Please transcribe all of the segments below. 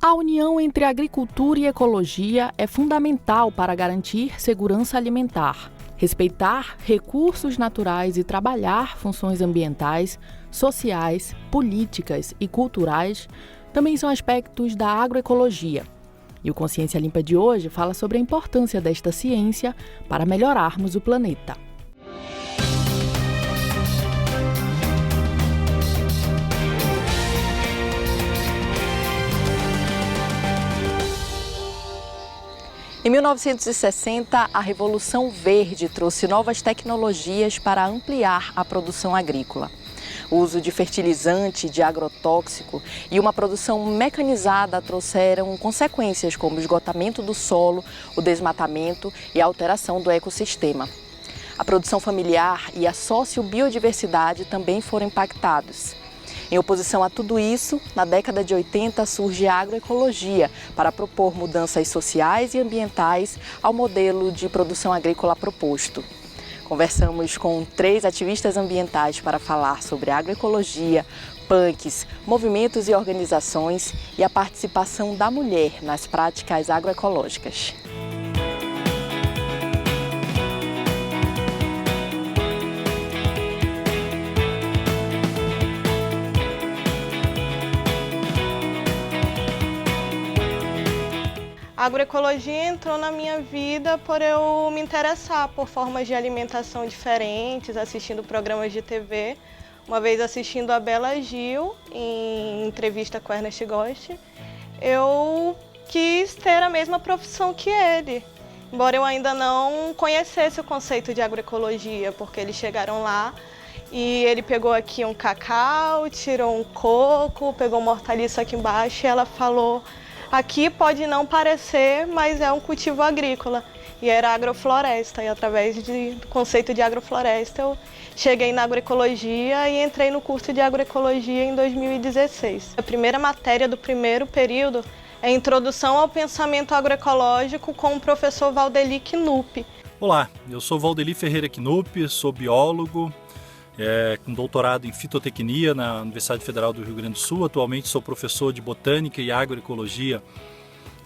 A união entre agricultura e ecologia é fundamental para garantir segurança alimentar, respeitar recursos naturais e trabalhar funções ambientais, sociais, políticas e culturais também são aspectos da agroecologia. E o Consciência Limpa de hoje fala sobre a importância desta ciência para melhorarmos o planeta. Em 1960, a Revolução Verde trouxe novas tecnologias para ampliar a produção agrícola. O uso de fertilizante, de agrotóxico e uma produção mecanizada trouxeram consequências como o esgotamento do solo, o desmatamento e a alteração do ecossistema. A produção familiar e a sociobiodiversidade também foram impactados. Em oposição a tudo isso, na década de 80 surge a agroecologia para propor mudanças sociais e ambientais ao modelo de produção agrícola proposto. Conversamos com 3 ativistas ambientais para falar sobre agroecologia, punks, movimentos e organizações e a participação da mulher nas práticas agroecológicas. A agroecologia entrou na minha vida por eu me interessar por formas de alimentação diferentes, assistindo programas de TV. Uma vez assistindo a Bela Gil, em entrevista com Ernest Gost, eu quis ter a mesma profissão que ele. Embora eu ainda não conhecesse o conceito de agroecologia, porque eles chegaram lá e ele pegou aqui um cacau, tirou um coco, pegou uma hortaliça aqui embaixo e ela falou: aqui pode não parecer, mas é um cultivo agrícola. E era agrofloresta, e através do conceito de agrofloresta eu cheguei na agroecologia e entrei no curso de agroecologia em 2016. A primeira matéria do primeiro período é a Introdução ao Pensamento Agroecológico com o professor Valdeli Knupp. Olá, eu sou Valdeli Ferreira Knupp, sou biólogo, com doutorado em fitotecnia na Universidade Federal do Rio Grande do Sul. Atualmente sou professor de botânica e agroecologia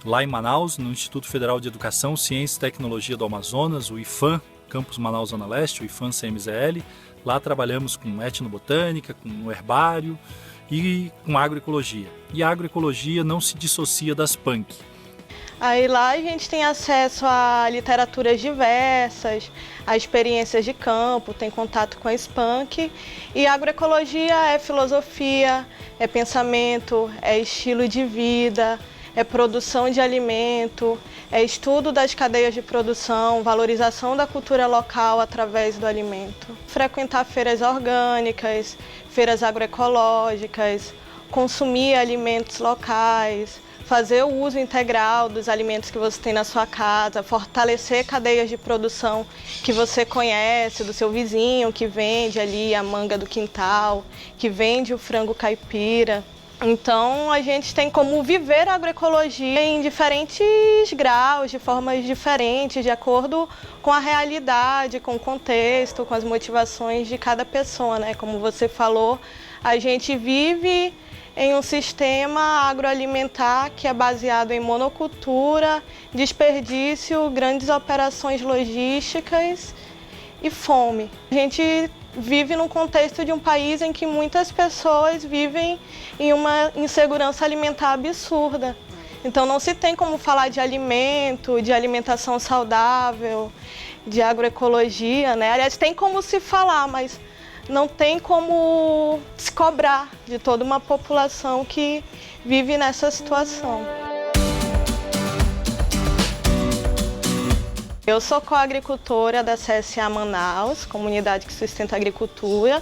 lá em Manaus, no Instituto Federal de Educação, Ciência e Tecnologia do Amazonas, o IFAM, Campus Manaus Zona Leste, o IFAM CMZL. Lá trabalhamos com etnobotânica, com herbário e com agroecologia. E a agroecologia não se dissocia das PUNC. Aí lá a gente tem acesso a literaturas diversas, a experiências de campo, tem contato com a SPANC. E a agroecologia é filosofia, é pensamento, é estilo de vida, é produção de alimento, é estudo das cadeias de produção, valorização da cultura local através do alimento. Frequentar feiras orgânicas, feiras agroecológicas, consumir alimentos locais, fazer o uso integral dos alimentos que você tem na sua casa, fortalecer cadeias de produção que você conhece, do seu vizinho que vende ali a manga do quintal, que vende o frango caipira. Então a gente tem como viver a agroecologia em diferentes graus, de formas diferentes, de acordo com a realidade, com o contexto, com as motivações de cada pessoa, né? Como você falou, a gente vive em um sistema agroalimentar que é baseado em monocultura, desperdício, grandes operações logísticas e fome. A gente vive num contexto de um país em que muitas pessoas vivem em uma insegurança alimentar absurda. Então não se tem como falar de alimento, de alimentação saudável, de agroecologia, né? Aliás, tem como se falar, mas não tem como se cobrar de toda uma população que vive nessa situação. Eu sou coagricultora da CSA Manaus, comunidade que sustenta a agricultura,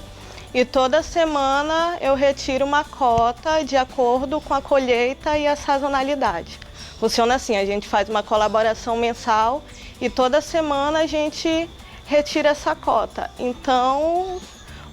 e toda semana eu retiro uma cota de acordo com a colheita e a sazonalidade. Funciona assim, a gente faz uma colaboração mensal e toda semana a gente retira essa cota. Então,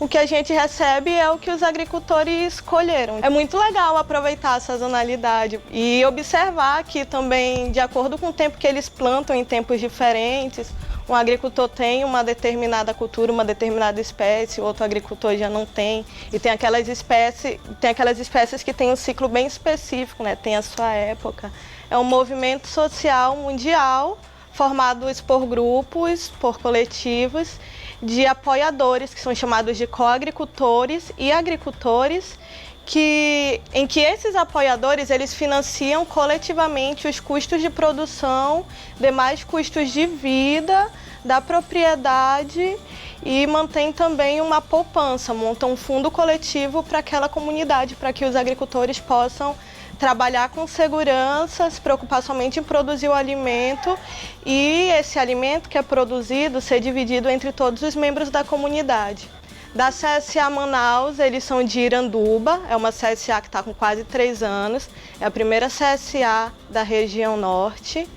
o que a gente recebe é o que os agricultores colheram. É muito legal aproveitar a sazonalidade e observar que também, de acordo com o tempo que eles plantam em tempos diferentes, um agricultor tem uma determinada cultura, uma determinada espécie, outro agricultor já não tem. E tem aquelas espécies que têm um ciclo bem específico, né? Tem a sua época. É um movimento social mundial formado por grupos, por coletivos, de apoiadores, que são chamados de coagricultores e agricultores, em que esses apoiadores eles financiam coletivamente os custos de produção, demais custos de vida da propriedade e mantém também uma poupança, montam um fundo coletivo para aquela comunidade, para que os agricultores possam trabalhar com segurança, se preocupar somente em produzir o alimento e esse alimento que é produzido ser dividido entre todos os membros da comunidade. Da CSA Manaus, eles são de Iranduba, é uma CSA que está com quase 3 anos, é a primeira CSA da região norte.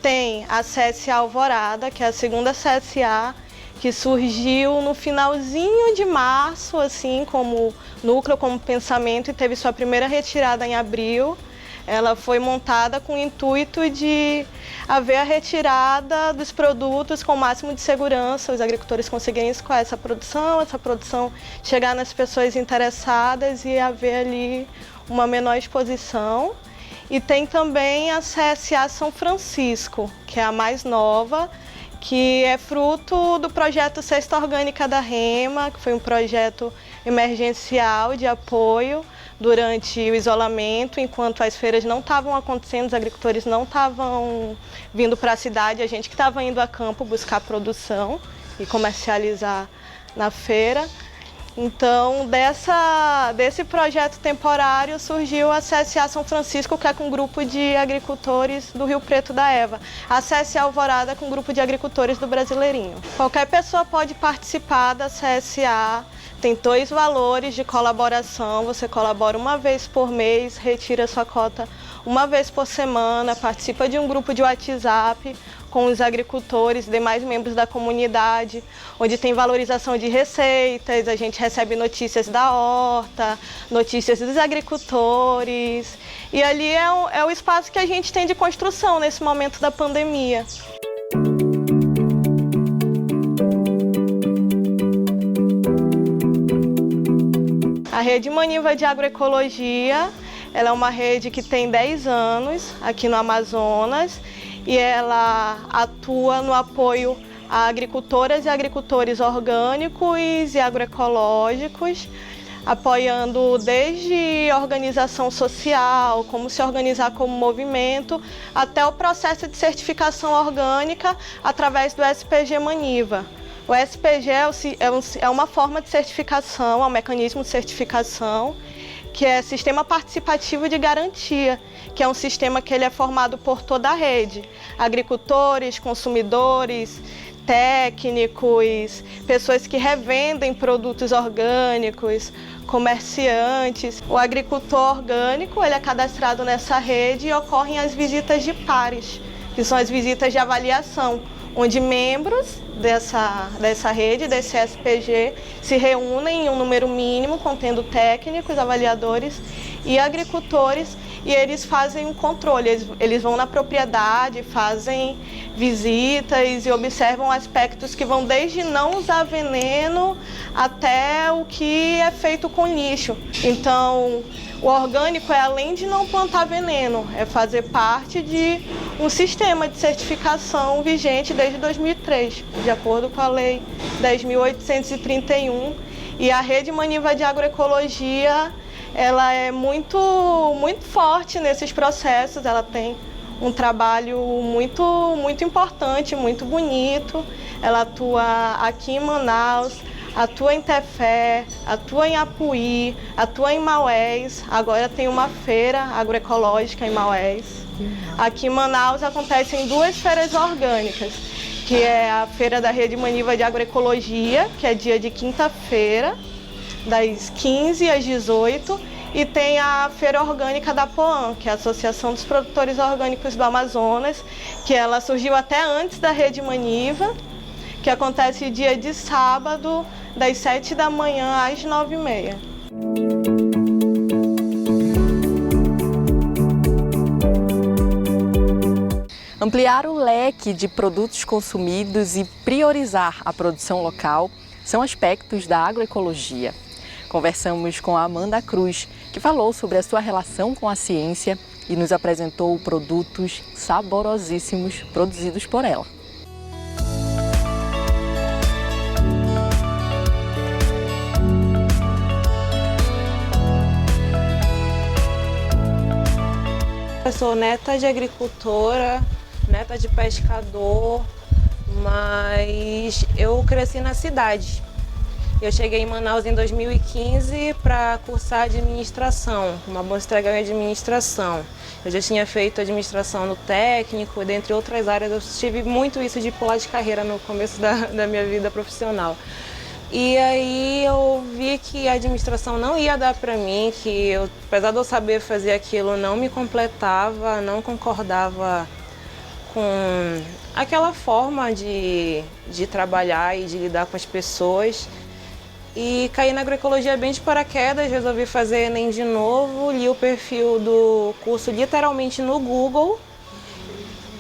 Tem a CSA Alvorada, que é a segunda CSA, que surgiu no finalzinho de março, assim, como núcleo, como pensamento, e teve sua primeira retirada em abril. Ela foi montada com o intuito de haver a retirada dos produtos com o máximo de segurança, os agricultores conseguirem escoar essa produção chegar nas pessoas interessadas e haver ali uma menor exposição. E tem também a CSA São Francisco, que é a mais nova, que é fruto do projeto Cesta Orgânica da Rema, que foi um projeto emergencial de apoio durante o isolamento, enquanto as feiras não estavam acontecendo, os agricultores não estavam vindo para a cidade, a gente que estava indo a campo buscar produção e comercializar na feira. Então, desse projeto temporário surgiu a CSA São Francisco, que é com um grupo de agricultores do Rio Preto da Eva. A CSA Alvorada com um grupo de agricultores do Brasileirinho. Qualquer pessoa pode participar da CSA. Tem 2 valores de colaboração. Você colabora uma vez por mês, retira sua cota uma vez por semana, participa de um grupo de WhatsApp com os agricultores, demais membros da comunidade, onde tem valorização de receitas, a gente recebe notícias da horta, notícias dos agricultores. E ali é o espaço que a gente tem de construção nesse momento da pandemia. A Rede Maniva de Agroecologia, ela é uma rede que tem 10 anos aqui no Amazonas e ela atua no apoio a agricultoras e agricultores orgânicos e agroecológicos, apoiando desde organização social, como se organizar como movimento, até o processo de certificação orgânica através do SPG Maniva. O SPG é uma forma de certificação, é um mecanismo de certificação, que é Sistema Participativo de Garantia, que é um sistema que ele é formado por toda a rede, agricultores, consumidores, técnicos, pessoas que revendem produtos orgânicos, comerciantes. O agricultor orgânico ele é cadastrado nessa rede e ocorrem as visitas de pares, que são as visitas de avaliação, onde membros dessa rede, desse SPG, se reúnem em um número mínimo, contendo técnicos, avaliadores e agricultores, e eles fazem um controle, eles vão na propriedade, fazem visitas e observam aspectos que vão desde não usar veneno até o que é feito com lixo. Então, o orgânico é além de não plantar veneno, é fazer parte de um sistema de certificação vigente desde 2003, de acordo com a Lei 10.831. E a Rede Maniva de Agroecologia, ela é muito forte nesses processos, ela tem um trabalho muito importante, muito bonito. Ela atua aqui em Manaus, atua em Tefé, atua em Apuí, atua em Maués. Agora tem uma feira agroecológica em Maués. Aqui em Manaus acontecem 2 feiras orgânicas, que é a Feira da Rede Maniva de Agroecologia, que é dia de quinta-feira, das 15 às 18, e tem a Feira Orgânica da POAM, que é a Associação dos Produtores Orgânicos do Amazonas, que ela surgiu até antes da Rede Maniva, que acontece dia de sábado, das 7 da manhã às 9h30. Ampliar o leque de produtos consumidos e priorizar a produção local são aspectos da agroecologia. Conversamos com a Amanda Cruz, que falou sobre a sua relação com a ciência e nos apresentou produtos saborosíssimos produzidos por ela. Eu sou neta de agricultora, neta de pescador, mas eu cresci na cidade. Eu cheguei em Manaus em 2015 para cursar administração, uma bolsa em administração. Eu já tinha feito administração no técnico, dentre outras áreas. Eu tive muito isso de pular de carreira no começo da minha vida profissional. E aí eu vi que a administração não ia dar para mim, que eu, apesar de eu saber fazer aquilo, não me completava, não concordava com aquela forma de trabalhar e de lidar com as pessoas. E caí na agroecologia bem de paraquedas, resolvi fazer Enem de novo, li o perfil do curso literalmente no Google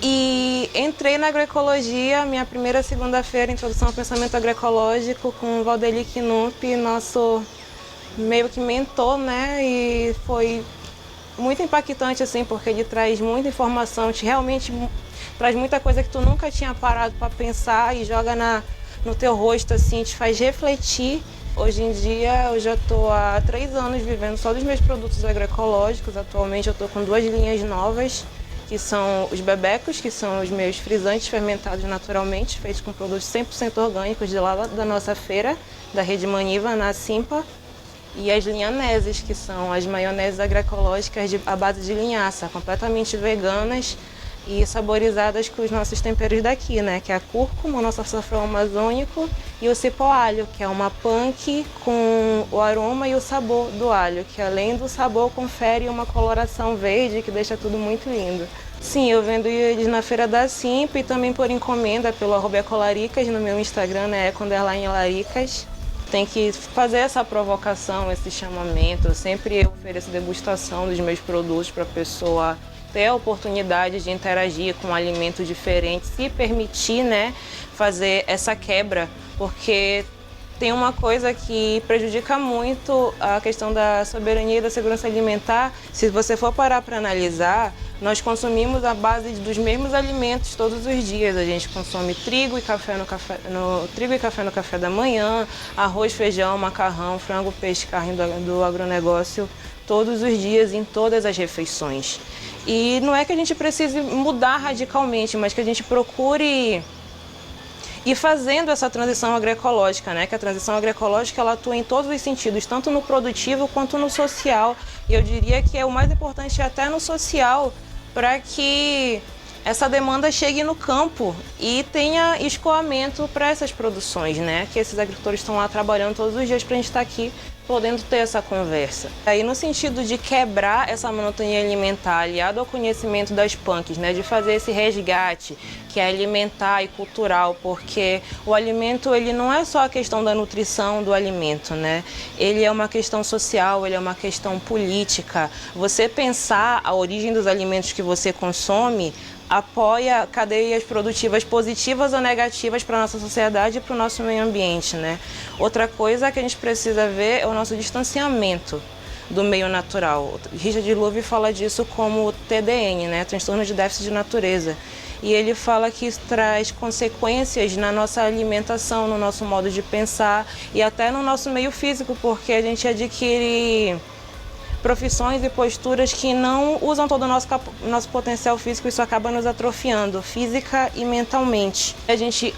e entrei na agroecologia, minha primeira segunda-feira, introdução ao pensamento agroecológico com o Valdeli Knupp, nosso meio que mentor, né? E foi muito impactante, assim, porque ele traz muita informação, realmente traz muita coisa que tu nunca tinha parado para pensar e joga no teu rosto, assim, te faz refletir. Hoje em dia eu já estou há 3 anos vivendo só dos meus produtos agroecológicos. Atualmente eu estou com 2 linhas novas, que são os bebecos, que são os meus frisantes fermentados naturalmente, feitos com produtos 100% orgânicos de lá da nossa feira, da Rede Maniva, na Simpa. E as linhaneses, que são as maioneses agroecológicas à base de linhaça, completamente veganas e saborizadas com os nossos temperos daqui, né? Que é a cúrcuma, o nosso açafrão amazônico, e o cipó-alho, que é uma panque com o aroma e o sabor do alho, que além do sabor confere uma coloração verde que deixa tudo muito lindo. Sim, eu vendo eles na feira da Simpa e também por encomenda pelo @ecolaricas no meu Instagram, né? @laricas. Tem que fazer essa provocação, esse chamamento. Eu sempre ofereço degustação dos meus produtos para a pessoa ter a oportunidade de interagir com um alimento diferente, se permitir, né, fazer essa quebra, porque tem uma coisa que prejudica muito a questão da soberania e da segurança alimentar. Se você for parar para analisar, nós consumimos a base dos mesmos alimentos todos os dias. A gente consome trigo e café no café da manhã, arroz, feijão, macarrão, frango, peixe, carne do agronegócio todos os dias, em todas as refeições. E não é que a gente precise mudar radicalmente, mas que a gente procure ir fazendo essa transição agroecológica, né? Que a transição agroecológica ela atua em todos os sentidos, tanto no produtivo quanto no social. E eu diria que é o mais importante até no social, para que essa demanda chegue no campo e tenha escoamento para essas produções, né? Que esses agricultores estão lá trabalhando todos os dias para a gente estar aqui podendo ter essa conversa. Aí no sentido de quebrar essa monotonia alimentar, aliado ao conhecimento das punks, né, de fazer esse resgate, que é alimentar e cultural, porque o alimento ele não é só a questão da nutrição do alimento, né? Ele é uma questão social, ele é uma questão política. Você pensar a origem dos alimentos que você consome apoia cadeias produtivas positivas ou negativas para a nossa sociedade e para o nosso meio ambiente, né? Outra coisa que a gente precisa ver é o nosso distanciamento do meio natural. Richard Louv fala disso como TDN, né? Transtorno de déficit de natureza. E ele fala que isso traz consequências na nossa alimentação, no nosso modo de pensar e até no nosso meio físico, porque a gente adquire profissões e posturas que não usam todo o nosso potencial físico, isso acaba nos atrofiando, física e mentalmente. A gente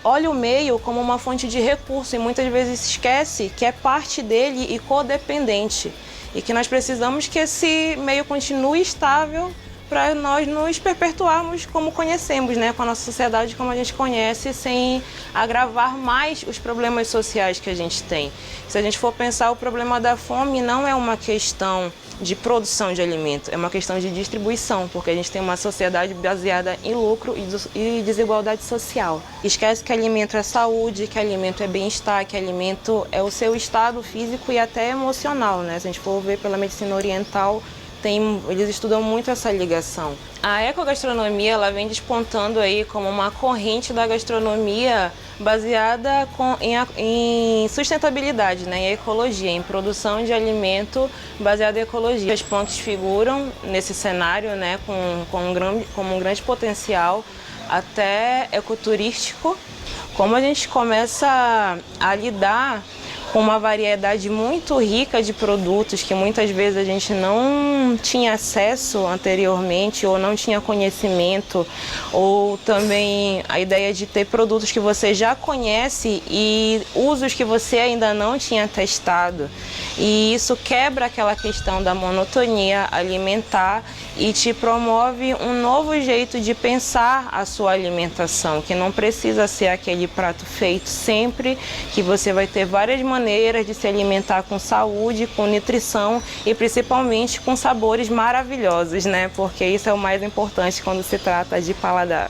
olha o meio como uma fonte de recurso e muitas vezes esquece que é parte dele e codependente. E que nós precisamos que esse meio continue estável para nós nos perpetuarmos como conhecemos, né, com a nossa sociedade como a gente conhece, sem agravar mais os problemas sociais que a gente tem. Se a gente for pensar, o problema da fome não é uma questão de produção de alimento, é uma questão de distribuição, porque a gente tem uma sociedade baseada em lucro e desigualdade social. Esquece que alimento é saúde, que alimento é bem-estar, que alimento é o seu estado físico e até emocional, né? Se a gente for ver pela medicina oriental, eles estudam muito essa ligação. A ecogastronomia, ela vem despontando aí como uma corrente da gastronomia baseada em sustentabilidade, né, em ecologia, em produção de alimento baseado em ecologia. As plantas figuram nesse cenário, né, com um grande potencial até ecoturístico. Como a gente começa a lidar com uma variedade muito rica de produtos que muitas vezes a gente não tinha acesso anteriormente ou não tinha conhecimento, ou também a ideia de ter produtos que você já conhece e usos que você ainda não tinha testado. E isso quebra aquela questão da monotonia alimentar e te promove um novo jeito de pensar a sua alimentação, que não precisa ser aquele prato feito sempre, que você vai ter várias maneiras de se alimentar com saúde, com nutrição e principalmente com sabores maravilhosos, né? Porque isso é o mais importante quando se trata de paladar.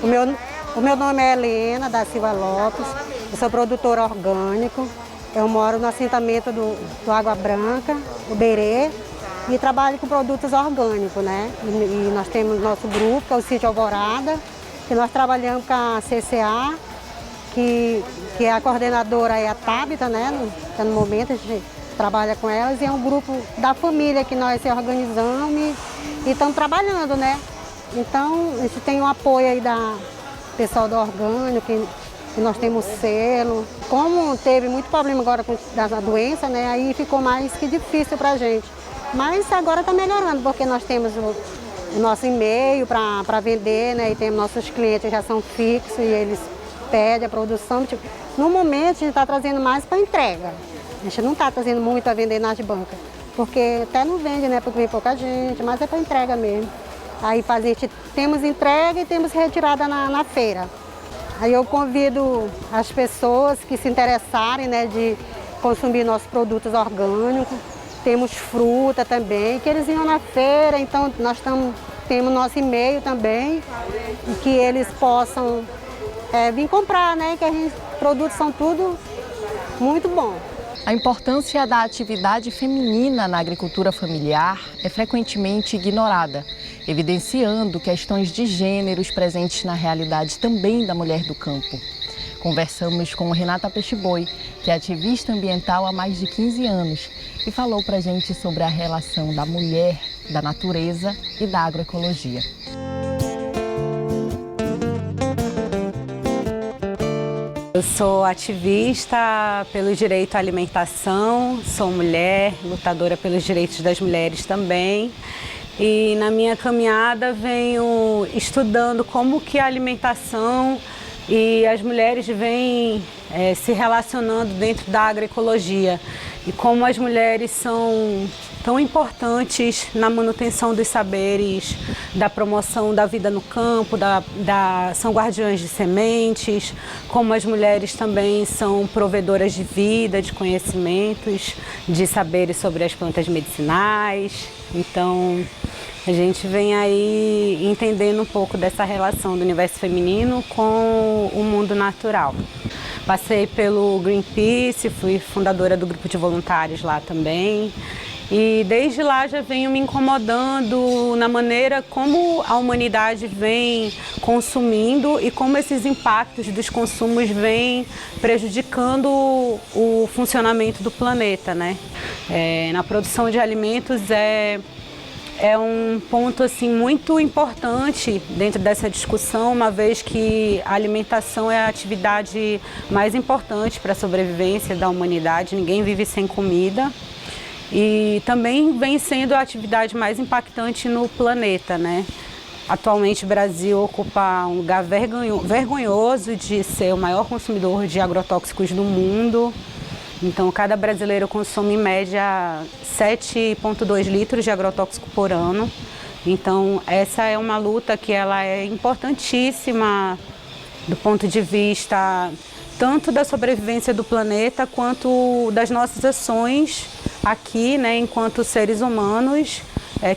O meu nome é Helena da Silva Lopes, eu sou produtora orgânico, eu moro no assentamento do Água Branca, o Berê, e trabalho com produtos orgânicos, né? E nós temos nosso grupo, que é o Sítio Alvorada, que nós trabalhamos com a CCA, que é a coordenadora é a Tabita, né? No momento a gente trabalha com elas, e é um grupo da família que nós se organizamos e estamos trabalhando, né? Então, a gente tem o apoio aí da pessoal do orgânico, que nós temos selo. Como teve muito problema agora com a doença, né? Aí ficou mais que difícil para a gente. Mas agora está melhorando, porque nós temos o nosso e-mail para vender, né? E temos nossos clientes que já são fixos e eles pedem a produção. Tipo, no momento, a gente está trazendo mais para entrega. A gente não está trazendo muito a vender nas bancas, porque até não vende, né? Porque vem pouca gente, mas é para entrega mesmo. Aí temos entrega e temos retirada na feira. Aí eu convido as pessoas que se interessarem, né, de consumir nossos produtos orgânicos. Temos fruta também, que eles iam na feira, então nós temos nosso e-mail também, que eles possam vir comprar, né? Que os produtos são tudo muito bons. A importância da atividade feminina na agricultura familiar é frequentemente ignorada, evidenciando questões de gêneros presentes na realidade também da mulher do campo. Conversamos com Renata Peixe-Boi, que é ativista ambiental há mais de 15 anos, e falou para a gente sobre a relação da mulher, da natureza e da agroecologia. Eu sou ativista pelo direito à alimentação, sou mulher, lutadora pelos direitos das mulheres também. E na minha caminhada venho estudando como que a alimentação e as mulheres vêm se relacionando dentro da agroecologia e como as mulheres são tão importantes na manutenção dos saberes, da promoção da vida no campo, são guardiãs de sementes, como as mulheres também são provedoras de vida, de conhecimentos, de saberes sobre as plantas medicinais. Então, a gente vem aí entendendo um pouco dessa relação do universo feminino com o mundo natural. Passei pelo Greenpeace, fui fundadora do grupo de voluntários lá também. E desde lá já venho me incomodando na maneira como a humanidade vem consumindo e como esses impactos dos consumos vêm prejudicando o funcionamento do planeta, né? Na produção de alimentos é um ponto assim, muito importante dentro dessa discussão, uma vez que a alimentação é a atividade mais importante para a sobrevivência da humanidade, ninguém vive sem comida. E também vem sendo a atividade mais impactante no planeta, né? Atualmente o Brasil ocupa um lugar vergonhoso de ser o maior consumidor de agrotóxicos do mundo. Então, cada brasileiro consome em média 7,2 litros de agrotóxico por ano. Então, essa é uma luta que ela é importantíssima do ponto de vista tanto da sobrevivência do planeta quanto das nossas ações aqui, né, enquanto seres humanos,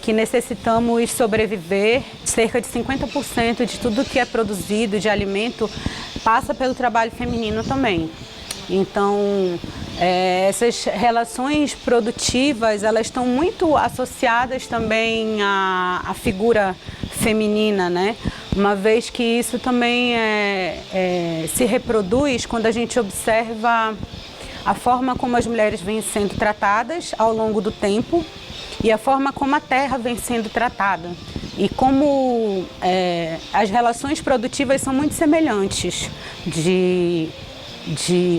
que necessitamos sobreviver. Cerca de 50% de tudo que é produzido de alimento passa pelo trabalho feminino também. Então, essas relações produtivas, elas estão muito associadas também à figura feminina, né? Uma vez que isso também se reproduz quando a gente observa a forma como as mulheres vêm sendo tratadas ao longo do tempo e a forma como a terra vem sendo tratada. E como as relações produtivas são muito semelhantes de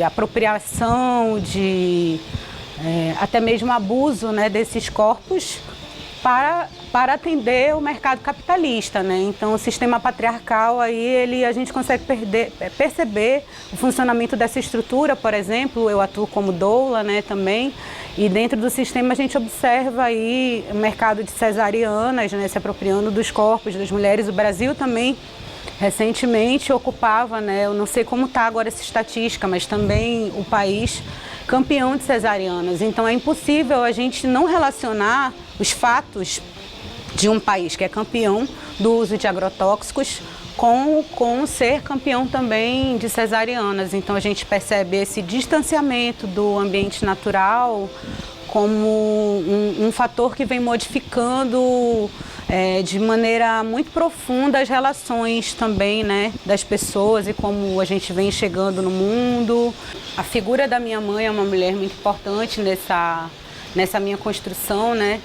apropriação, até mesmo abuso, né, desses corpos para atender o mercado capitalista, né? Então, o sistema patriarcal, aí, a gente consegue perceber o funcionamento dessa estrutura. Por exemplo, eu atuo como doula, né, também, e dentro do sistema a gente observa aí o mercado de cesarianas, né, se apropriando dos corpos das mulheres. O Brasil também recentemente ocupava, né, eu não sei como está agora essa estatística, mas também o país campeão de cesarianas. Então é impossível a gente não relacionar os fatos de um país que é campeão do uso de agrotóxicos com ser campeão também de cesarianas. Então a gente percebe esse distanciamento do ambiente natural como um fator que vem modificando de maneira muito profunda as relações também, né, das pessoas e como a gente vem chegando no mundo. A figura da minha mãe é uma mulher muito importante nessa minha construção, né,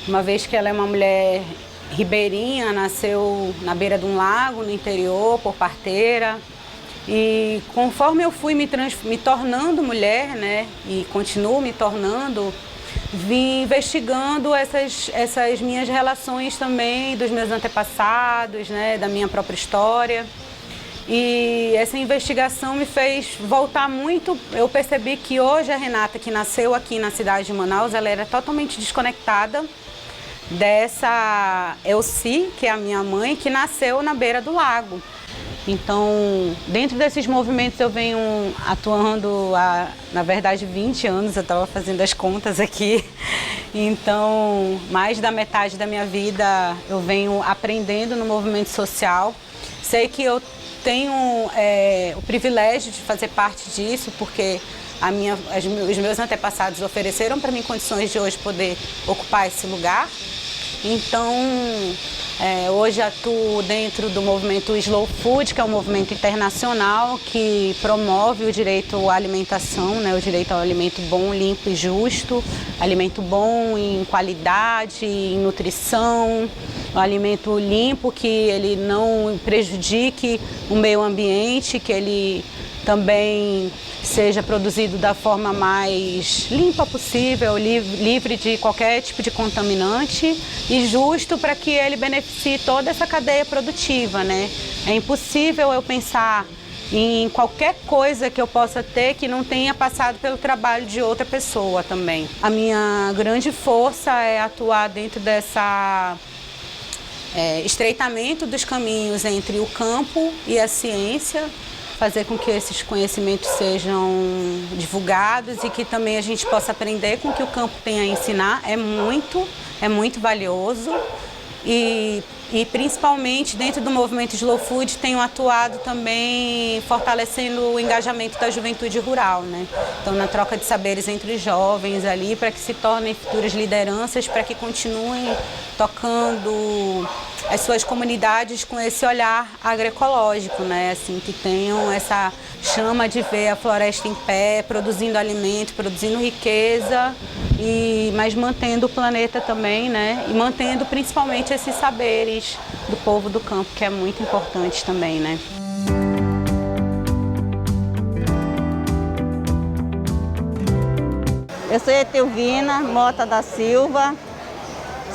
uma vez que ela é uma mulher ribeirinha, nasceu na beira de um lago no interior por parteira. E conforme eu fui me tornando mulher, né, e continuo me tornando, vim investigando essas minhas relações também, dos meus antepassados, né, da minha própria história. E essa investigação me fez voltar muito. Eu percebi que hoje a Renata, que nasceu aqui na cidade de Manaus, ela era totalmente desconectada dessa Elci, que é a minha mãe, que nasceu na beira do lago. Então, dentro desses movimentos eu venho atuando há, na verdade, 20 anos, eu estava fazendo as contas aqui. Então, mais da metade da minha vida eu venho aprendendo no movimento social. Sei que eu tenho o privilégio de fazer parte disso, porque os meus antepassados ofereceram para mim condições de hoje poder ocupar esse lugar. Então, hoje atuo dentro do movimento Slow Food, que é um movimento internacional que promove o direito à alimentação, né, o direito ao alimento bom, limpo e justo, alimento bom em qualidade, em nutrição, um alimento limpo que ele não prejudique o meio ambiente, que ele também seja produzido da forma mais limpa possível, livre de qualquer tipo de contaminante e justo para que ele beneficie toda essa cadeia produtiva, né? É impossível eu pensar em qualquer coisa que eu possa ter que não tenha passado pelo trabalho de outra pessoa também. A minha grande força é atuar dentro dessa estreitamento dos caminhos entre o campo e a ciência, fazer com que esses conhecimentos sejam divulgados e que também a gente possa aprender com o que o campo tem a ensinar. É muito valioso e principalmente dentro do movimento Slow Food tenho atuado também fortalecendo o engajamento da juventude rural, né? Então na troca de saberes entre os jovens ali para que se tornem futuras lideranças, para que continuem tocando as suas comunidades com esse olhar agroecológico, né? Assim, que tenham essa chama de ver a floresta em pé, produzindo alimento, produzindo riqueza, mas mantendo o planeta também, né? E mantendo principalmente esses saberes do povo do campo, que é muito importante também, né? Eu sou Etelvina Mota da Silva,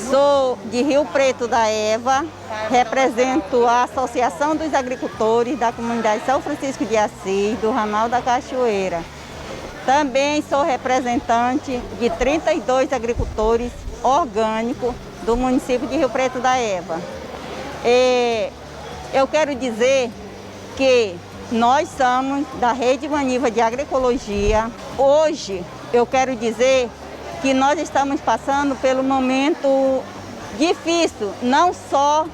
sou de Rio Preto da Eva, represento a Associação dos Agricultores da Comunidade São Francisco de Assis, do Ramal da Cachoeira. Também sou representante de 32 agricultores orgânicos do município de Rio Preto da Eva. Eu quero dizer que nós somos da Rede Maniva de Agroecologia. Hoje, eu quero dizer que nós estamos passando pelo momento difícil, não só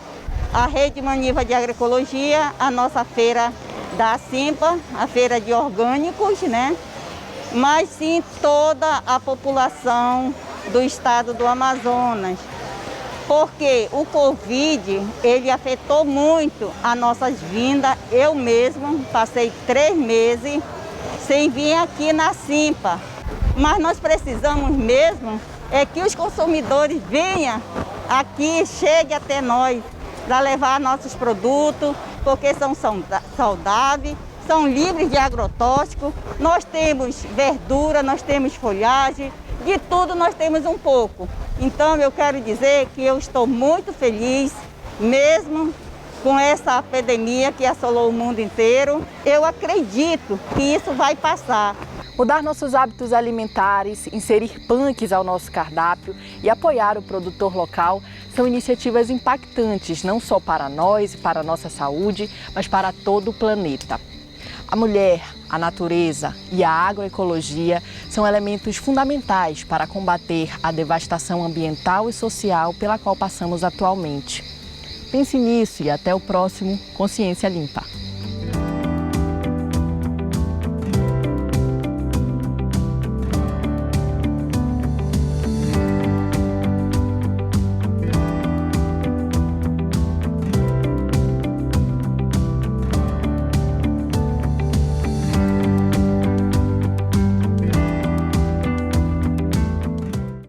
a Rede Maniva de Agroecologia, a nossa feira da Simpa, a feira de orgânicos, né? Mas sim toda a população do estado do Amazonas. Porque o Covid, ele afetou muito as nossas vindas. Eu mesmo passei 3 meses sem vir aqui na Simpa. Mas nós precisamos mesmo é que os consumidores venham aqui, cheguem até nós para levar nossos produtos, porque são saudáveis, são livres de agrotóxicos. Nós temos verdura, nós temos folhagem, de tudo nós temos um pouco. Então eu quero dizer que eu estou muito feliz, mesmo com essa epidemia que assolou o mundo inteiro. Eu acredito que isso vai passar. Mudar nossos hábitos alimentares, inserir punks ao nosso cardápio e apoiar o produtor local são iniciativas impactantes, não só para nós e para a nossa saúde, mas para todo o planeta. A mulher, a natureza e a agroecologia são elementos fundamentais para combater a devastação ambiental e social pela qual passamos atualmente. Pense nisso e até o próximo Consciência Limpa.